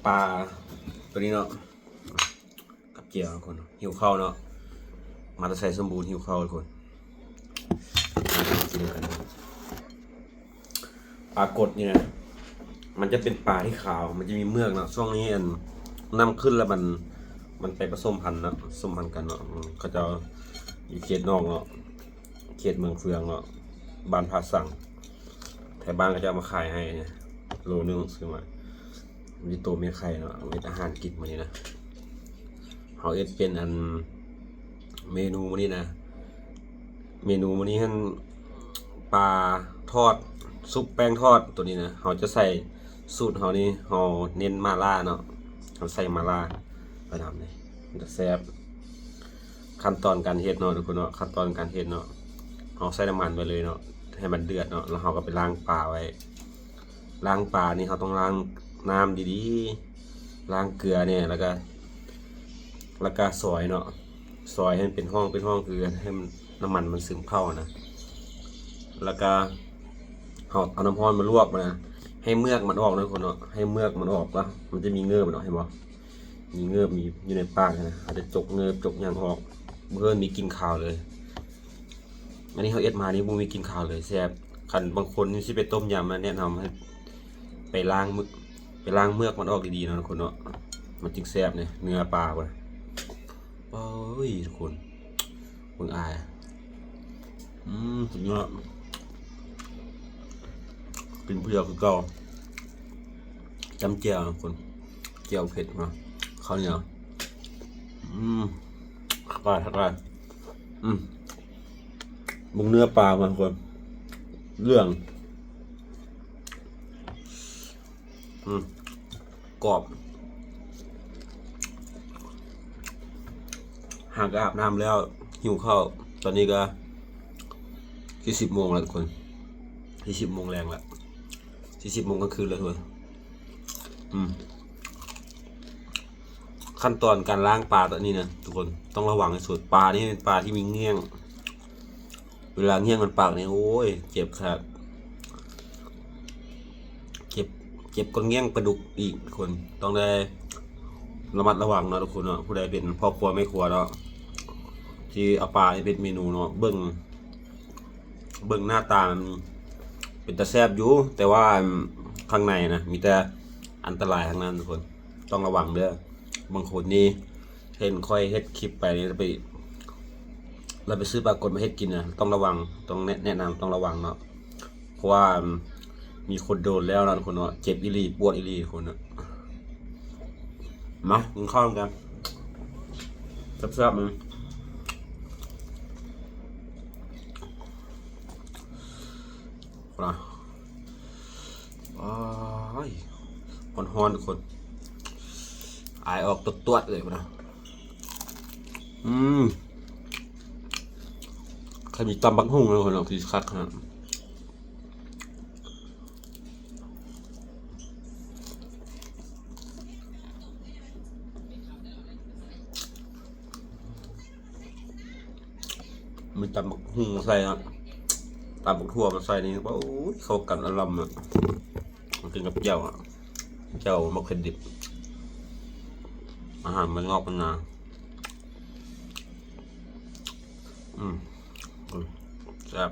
ปลาตัวนี้เนาะกับเจียวคนหิวข้าวเนาะมาจะใส่สมบูรณ์หิวข้าวคนมากินกันปลากดเนี่ยมันจะเป็นปลาที่ขาวมันจะมีเมือกเนาะช่วงนี้น้ำขึ้นแล้วมันไปผสมพันธุ์เนาะผสมพันธุ์กันเนาะเขาจะอยู่เขตนอกเนาะเขตเมืองเฟืองเนาะบ้านพาสั่งแถวบ้านก็จะเอามาขายให้เนี่ยโลนึงซื้อมามีตัวมีไข่เนาะมีอาหารกินมานี่นะเขาเป็นเมนูมันนี้นะเมนูมันนี้ท่านปลาทอดซุปแป้งทอดตัวนี้นะเขาจะใส่สูตรเขานี่เขาเน้นมาล่าเนาะเขาใส่มาล่าไปทำเลยมันจะแซ่บขั้นตอนการเฮ็ดเนาะทุกคนเนาะขั้นตอนการเฮ็ดเนาะเขาใส่น้ำมันไปเลยเนาะให้มันเดือดเนาะแล้วเขาก็ไปล้างปลาไว้ล้างปลานี่เขาต้องล้างน้ำดีๆล้างเกลือเนี่ยแล้วก็ซอยเนาะซอยให้เป็นห้องคือให้น้ำมันมันซึมเข้านะแล้วก็เอาน้ำร้อนมาลวกมานะให้เมือกมันออกนะคนเนาะให้เมือกมันออกแล้วมันจะมีเงือบมันออกเห็นบ่มีเงือบมีอยู่ในปากนะอาจจะจกเงือบจกยางออกเพื่อนมีกินข้าวเลยอันนี้เขามานี่บูมีกินข้าวเลยแซ่บคันบางคนนี่ที่ไปต้มยำนะแนะนำให้ไปล้างเมือกมันออกดีๆนะทุกคนเนาะมันจึงแซ่บเนี่ยเนื้อปลาว่ะโอ้ยทุกคนเบิ่งอายสุดยอดกินเพื่อคือเก่าจำเจียวทุกคนเจียวเผ็ดมาข้าวเหนียวทักได้บุงเนื้อปลามาทุกคนเรื่องกรอบหากอาบน้ำแล้วหิวข้าวตอนนี้ก็ที่10 โมงแล้วทุกคนที่10 โมงแรงแล้วที่10 โมงกลางคืนแล้วทุกคนขั้นตอนการล้างปลาตัวนี้นะทุกคนต้องระวังในส่วนปลานี่เป็นปลาที่มีเงี้ยงเวลาเงี้ยงมันปากเนี่ยโอ้ยเจ็บครับเจ็บก้นเงี้ยงปลาดุกอีกคนต้องได้ระมัดระวังเนาะทุกคนเนาะผู้ใดเป็นพ่อครัวไม่ครัวเนาะที่เอาปลาเป็นเมนูเนาะเบิ่งหน้าตาเป็นตาแซ่บอยู่แต่ว่าข้างในนะมีแต่อันตรายทั้งนั้นทุกคนต้องระวังเด้อบางคนนี่เห็นค่อยเฮ็ดคลิปไปนี่เราไปซื้อปลากดมาเฮ็ดกินนะต้องระวังต้องแนะนำต้องระวังเนาะเพราะว่ามีคนโดนแล้วนะทุกคนเนาะเจ็บอีหลีปวดอีหลีทุกคนเนาะมากินข้าวกันแซ่บๆมึงนะฮ้อนทุกคนอายออกตัวเลยนะใครมีตำบักหุ่งเลยคนเราที่คักนะมีตำบักหุ่งใส่นะตำบักทั่วมาใส่นี่ว่าโอ้ยเข้ากันอารมณ์อ่ะมันกินกับเจ้าอ่ะเจ้ามะเขือดิบอาหารมันงอกมันนาแซ่บ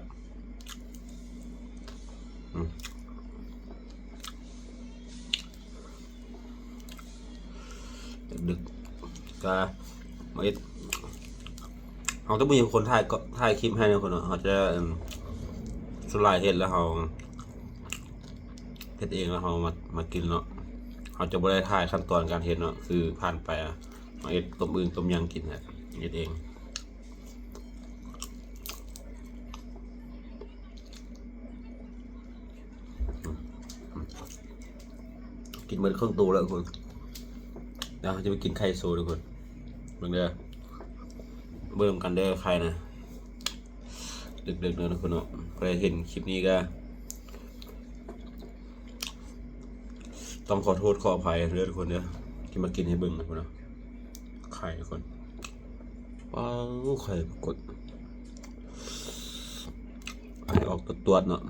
ดึกก็มาเขาต้องมีคนถ่ายคลิปให้นะคนเขาจะสไลด์เห็ดแล้วเขาเห็ดเองแล้วเขามากินเนาะเขาจะไม่ได้ถ่ายขั้นตอนการเห็ดเนาะคือผ่านไปมาเห็ดต้มอึ่งต้มยำกินเนี่ยเห็ดเองกินเหมือนเครื่องตูแล้วคนเดี๋ยวจะไปกินไข่โซทุกคนเบิ่มกันเด้อใครนะดึกๆเนอะทุกคนเนาะใครเห็นคลิปนี้ก็ต้องขอโทษขออภัยเด้อทุกคนเด้อที่มากินให้เบิ่งนะคนเนาะไข่ทุกคนว้าวไข่กดไข่ออกตัวเนาะ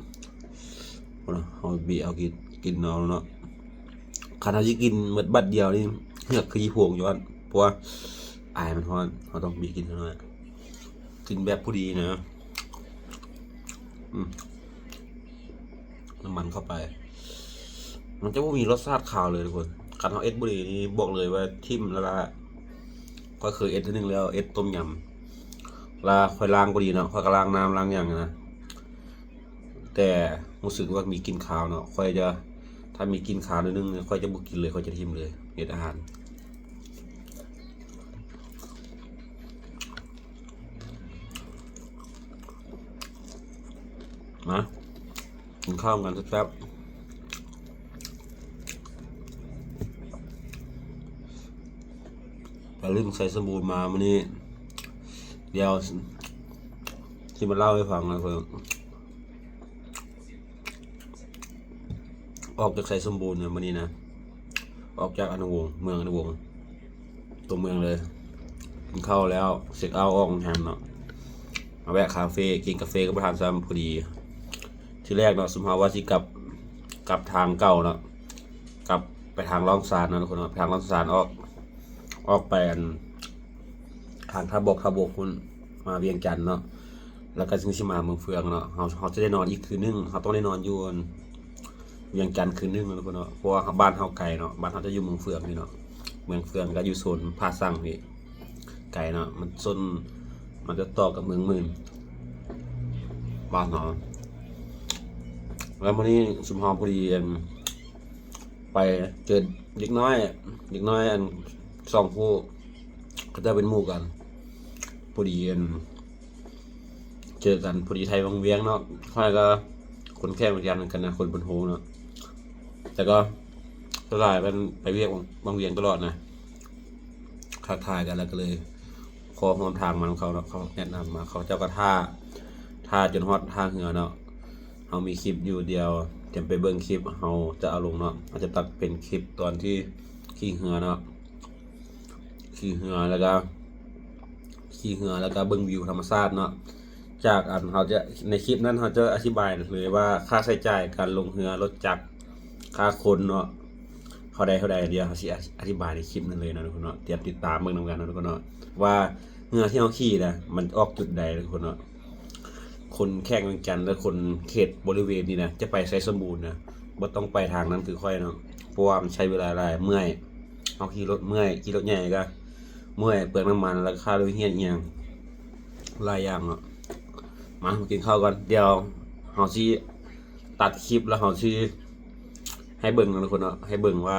คนเนาะเอาบีเอากินเอาเนาะ คันเราจะกินหมดบัดเดียวนี่เหือกคือยี่พวงอยู่ว่าเพราะว่าอายมันร้อนเราต้องบีกินเท่านั้นกินแบบผู้ดีนะน้ำมันเข้าไปมันจะไม่มีรสชาติขาวเลยทุกคนคันเอาเอ็ดบุรีนี่บอกเลยว่าทิมแล้วละก็เคยเอ็ดทีนึงแล้วเอ็ดต้มยำลาค่อยล้างบุรีเนาะค่อยก็ล้างน้ำล้างอย่างนะแต่รู้สึกว่ามีกินขาวเนาะค่อยจะถ้ามีกินขาวนิดนึงค่อยจะบุกกินเลยค่อยจะทิมเลยเอ็ดอาหารมากินข้าวกันสักแป๊บแต่ลืมใส่สบู่มาวันนี้เดี๋ยวที่มาเล่าให้ฟังนะเพื่อนออกจากใส่สมบูรณ์เนี่ยวันนี้นะออกจากอนุวงศ์เมืองอนุวงศ์ตัวเมืองเลยกินข้าวแล้วเสร็จเอาออกแฮมเนาะมาแวะคาเฟ่กินกาแฟกับประธานซ้ำพอดีที่แรกเนาะสมภาวะที่กลับทางเก่าเนาะกลับไปทางล่องซานนะทุกคนเนาะทางล่องซานออกไปทางท่าบกคุณมาเวียงจันทน์เนาะแล้วก็ซึ่งชิมาเมืองเฟืองเนาะเขาจะได้นอนอีกคืนนึงเขาต้องได้นอนอยู่เวียงจันทน์คืนนึงนะทุกคนเนาะเพราะว่าบ้านเขาไกลเนาะบ้านเขาจะอยู่เมืองเฟืองนี่เนาะเมืองเฟืองก็อยู่โซนภาคสั่งพี่ไกลเนาะมันโซนมันจะต่อกับเมืองมื่นบ้านเนาะแล้ววันนี้สมภารพอดีไปเจอเด็กน้อยอันสองผู้ก็จะเป็นหมู่กันพอดีเจอกันพอดีไทยวังเวียงเนาะค่อยก็คนแค่เหมือนกันนะคนบนโฮเนาะแต่ก็สลายเป็นไปเวียงวังเวียงตลอดนะทักทายกันแล้วก็เลยขอความทางมาของเขาเนาะเขาแนะนำมาเขาเจ้ากระท่าจนฮอดท่าเหือเนาะเขามีคลิปอยู่เดียวเตรียมไปเบิ่งคลิปเขาจะเอาลงเนาะเขาจะตัดเป็นคลิปตอนที่ขี่เหือเนาะขี่เหือแล้วก็เบิ่งวิวธรรมชาติเนาะจากเขาจะในคลิปนั้นเขาจะอธิบายเลยว่าค่าใช้จ่ายการลงเหือรถจักรค่าคนเนาะเขาได้เดียวเขาสิอธิบายในคลิปนั้นเลยนะทุกคนเนาะเตรียมติดตามเบิ่งนำกันนะทุกคนเนาะว่าเหือที่เขาขี่นะมันออกจุดใดทุกคนเนาะคนแข่งกันและคนเขตบริเวณนี้นะจะไปใช้สมบูรณ์นะบ่ต้องไปทางนั้นคือค่อยเนาะเพราะว่ามันใช้เวลาหลายเมื่อยเอาขี่รถเมื่อยขี่รถใหญ่ก็เมื่อยเปลืองน้ำมันแล้วค่าโดยเฮียนเอียงหลายอย่างเนาะมากินข้าวกันเดี๋ยวเฮาสิตัดคลิปแล้วเฮาสิให้เบิ่งนะทุกคนเนาะให้เบิ่งว่า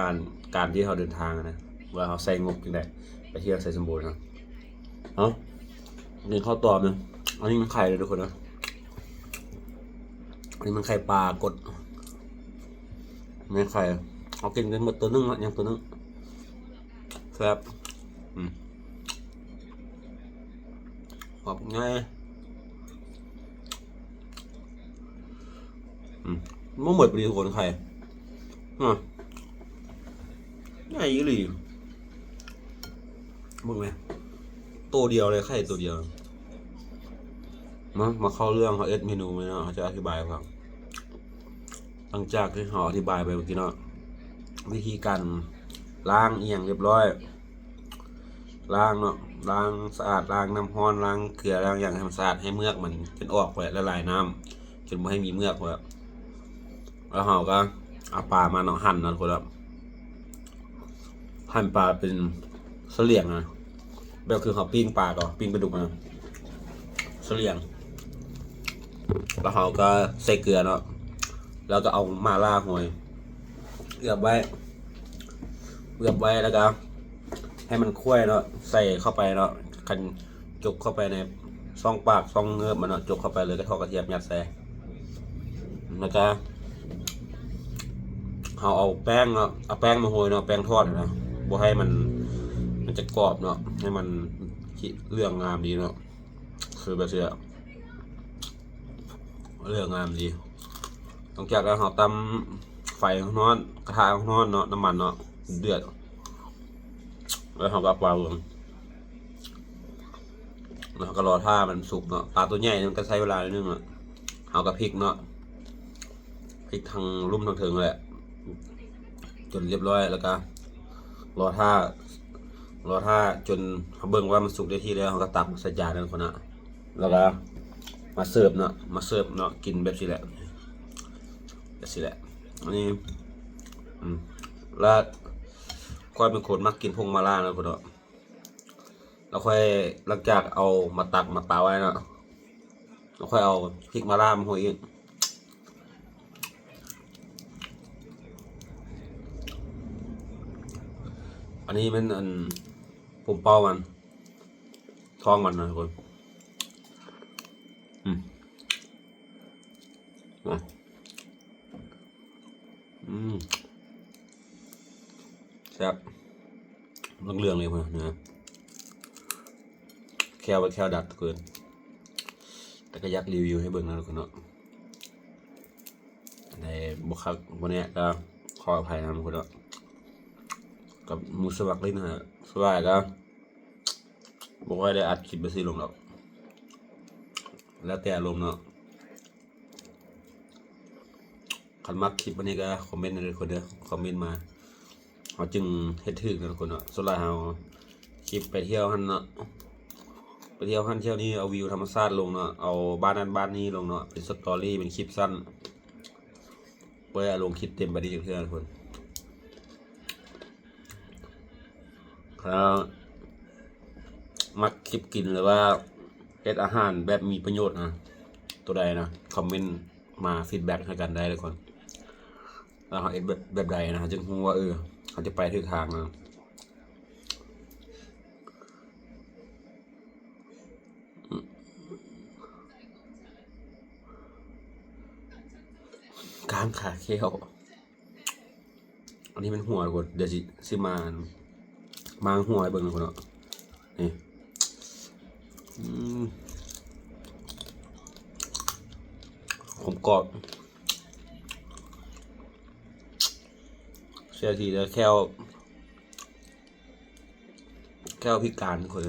การที่เฮาเดินทางนะว่าเฮาใส่งบจังได๋ไปเที่ยวใส่สมบูรณ์เนาะเนาะกินข้าวต่อมั้ยอันนี้มันไข่เลยทุกคนเนาะอันนี้มันไข่ปลากดไม่ไข่เอากินกันหมดตัวนึงละยังตัวนึงแซ่บออกง่ายมันหมดไปดีทุกคนไข่ง่ายอีหลีมึงไหมตัวเดียวเลยไข่ตัวเดียวมาเข้าเรื่องเขาเมนูไหมเนาะเขาจะอธิบายฟังหลังจากที่เขาอธิบายไปเมื่อกี้เนาะวิธีการล้างเอียงเรียบร้อยล้างเนาะล้างสะอาดล้างน้ำร้อนล้างเกลือล้างอย่างให้มันสะอาดให้เมือกมันจนออกไปละลายน้ำจนไม่ให้มีเมือกแล้วเขาก็เอาปลามาเนาะหั่นนะคนละหั่นปลาเป็นเสลี่ยงนะแบบคือเขาปิ้งปลาก่อนปิ้งปลาดุกนะเสลี่ยงแล้วเขาก็ใส่เกลือเนาะแล้วก็เอามาล่าหอยเอือบไว้แล้วก็ให้มันคุ้ยเนาะใส่เข้าไปเนาะคันจกเข้าไปในช่องปากช่องเงือบมันเนาะจกเข้าไปเลยก็ทอดกระเทียมยัดใส่แล้วก็เอาแป้งเนาะเอาแป้งมาโรยเนาะแป้งทอดนะบ่ให้มันจะกรอบเนาะให้มันเรื่องงามดีเนาะคือแบบเสียเรื่องงามดีต้องจากการตำไฟข้างนอกกระทะข้างนอกเนาะน้ำมันเนาะเดือดแล้วเขาก็ปลาลงแล้วเขาก็รอท่ามันสุกเนาะปลาตัวใหญ่มันก็ใช้เวลานิดนึงเนาะเขาก็พริกเนาะพริกทางลุ่มทางเถิงแหละ จนเรียบร้อยแล้วก็รอท่ารอท่าจนเขาเบิ่งว่ามันสุกได้ที่แล้วเขาก็ตักใส่จานนั่นคนน่ะแล้วก็มาเสิร์ฟเนาะกินแบบนี้แหละอันนี้แล้วค่อยเป็นคนมักกินพงมาล่านะคนเนาะแล้วค่อยหลังจากเอามาตักมาปาไว้เนาะแล้วค่อยเอาพริกมาล่ามาโรยอีกอันนี้มันผมเป้ามันท้องมันนะทุกคนแซ่บเรื่องเลยเพื่อนนะแค่ดัดเกินแต่ก็อยากรีวิวให้เบิ่งนะทุกคนเนาะในบุคคลวันนี้ก็ขออภัยนะทุกคนเนาะกับมูสวักลิ้นฮะสบายก็บอกว่าได้อัดคลิปไปสิลงหรอกแล้วแต่ลงเนาะคันมักคลิปวันนี้ก็คอมเมนต์ในคนเด้อคอมเมนต์มาเขาจึงเฮ็ดถึกนะทุกคนเนาะสุดท้ายเขาคลิปไปเที่ยวหันเนาะไปเที่ยวหันเที่ยวนี้เอาวิวธรรมชาติลงเนาะเอาบ้านนั้นบ้านนี้ลงเนาะเป็นสตอรี่เป็นคลิปสั้นเพื่อลงคลิปเต็มไปดีเพื่อนทุกคนแล้วมักคลิปกินหรือว่าเอ็ดอาหารแบบมีประโยชน์นะตัวใดนะคอมเมนต์มาฟีดแบ็กให้กันได้เลยคนแล้วเขาเอ็ดแบบใดนะจึงรู้ว่าเขาจะไปถึงทางนะกลางขาเขี้ยวอันนี้เป็นหัวคนเดี๋ยวสิมาหัวให้เบิ่งคนเนาะนี่ผมกรอบเสียทีแล้วแค่วพิการคน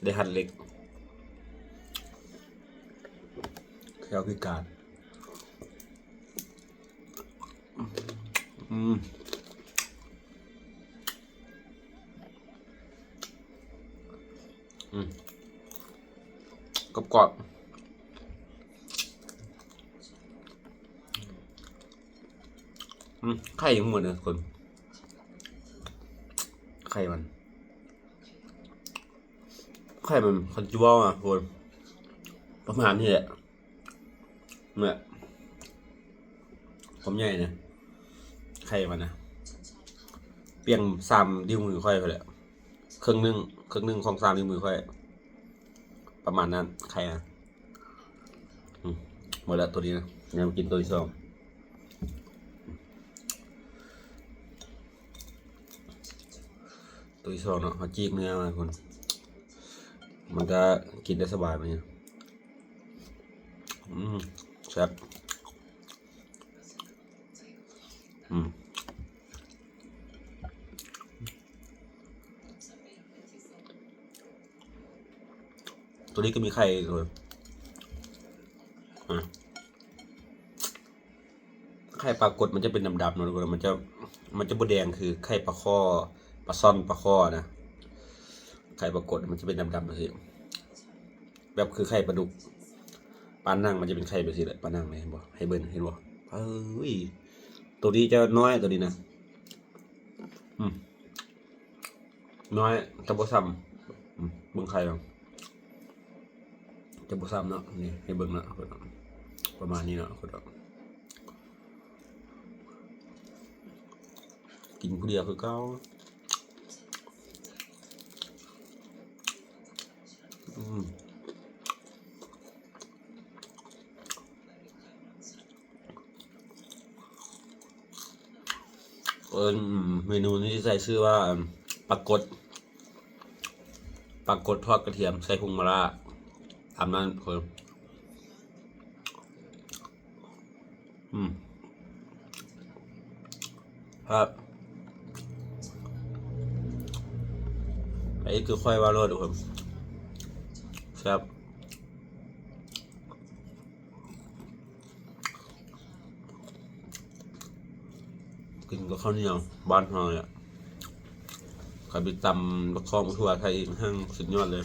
ได้หัดเล็กแค่วพิการกรอบไข่ยังเหมือนเลยคนไข่มันคันจูว่าอ่ะคนประมาณนี้แหละเนี่ยผมใหญ่นะไข่มันนะเปียง3 นิ้วมือค่อยไปเลยครึ่งหนึ่งของ3 นิ้วมือค่อยประมาณนั้นไข่นะหมดแล้วตัวนี้นะยังกินตัวที่ 2ตัวที่ 2เนาะเขาจีบเนื้อมาคนมันจะกินได้สบายไหมเนี่ยแซ่บตัวนี้ก็มีไข่เลยไข่ปลากดมันจะเป็นดำๆเนาะทุกคนมันจะบดแดงคือไข่ปลาข้อปลาซ่อนปลาข้อนะไข่ปลากดมันจะเป็นดำๆแบบนี้แบบคือไข่ปลาดุกปลานั่งมันจะเป็นไข่แบบนี้แหละปลานั่งเห็นบ่ให้เบิ่งเห็นบ่ตัวนี้จะน้อยตัวนี้นะน้อยจะบ่ซ้ำเบิ่งไข่บ้างจะบ่ซ้ำเนาะนี่ให้เบิ่งเนาะประมาณนี้เนาะกินผู้เดียวคือเก่าเมนูนี้ใส่ชื่อว่าปลากดทอดกระเทียมใส่พุงมะระทำนั้นคนครับไอ้คือค่อยว่าโลดทุกคนครับ กินกับข้าวเหนียวบ้านเราเนี่ยใครไปตำประคองทั่วไทยอีกห้างสุดยอดเลย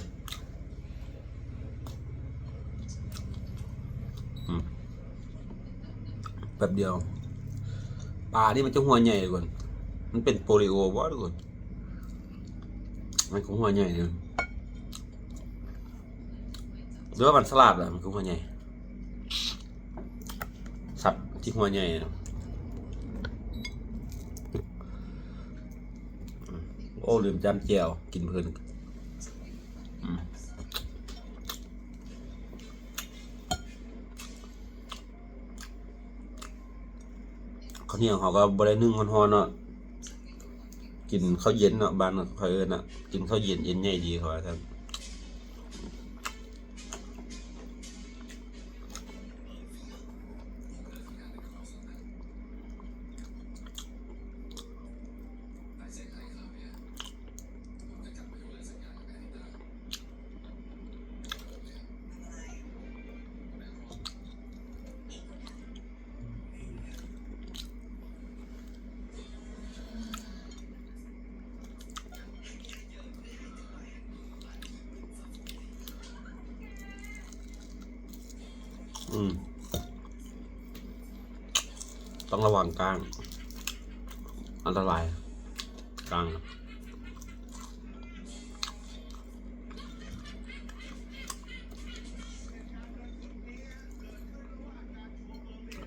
แป๊บเดียวปลานี่มันจะหัวใหญ่ก่อนมันเป็นโปลิโอวะทุกคนมันคงหัวใหญ่เนี่ยหรือว่ามันสลัดอะมันคงหัวใหญ่สับที่หัวใหญ่โอ้ลืมจำแจ่วกินเพลินข้าวเหนียวเขาก็บรินึ่งฮ้อนๆเนาะกินข้าวเย็นเนาะบ้านเขาเอิ้นเนาะกินข้าวเย็นเย็นใหญ่ดีเขาว่าท่านต้องระวังกลางอันตรายกลาง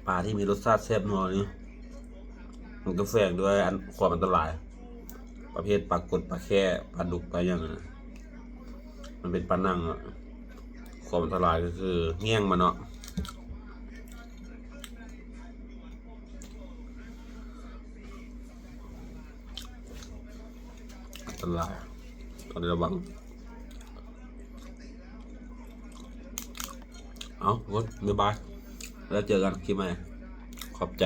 ปลาที่มีรสชาติแซ่บนัวนี่มันก็แฝงด้วยความอันตรายประเภทปลากดปลาแค่ปลาดุกปลาอย่างนั้นมันเป็นปลานั่งอะความอันตรายก็คือเงี้ยงมันเนาะอันตรายต้องระวังเอาทุกคนบ๊ายบายแล้วเจอกันคลิปใหม่ขอบใจ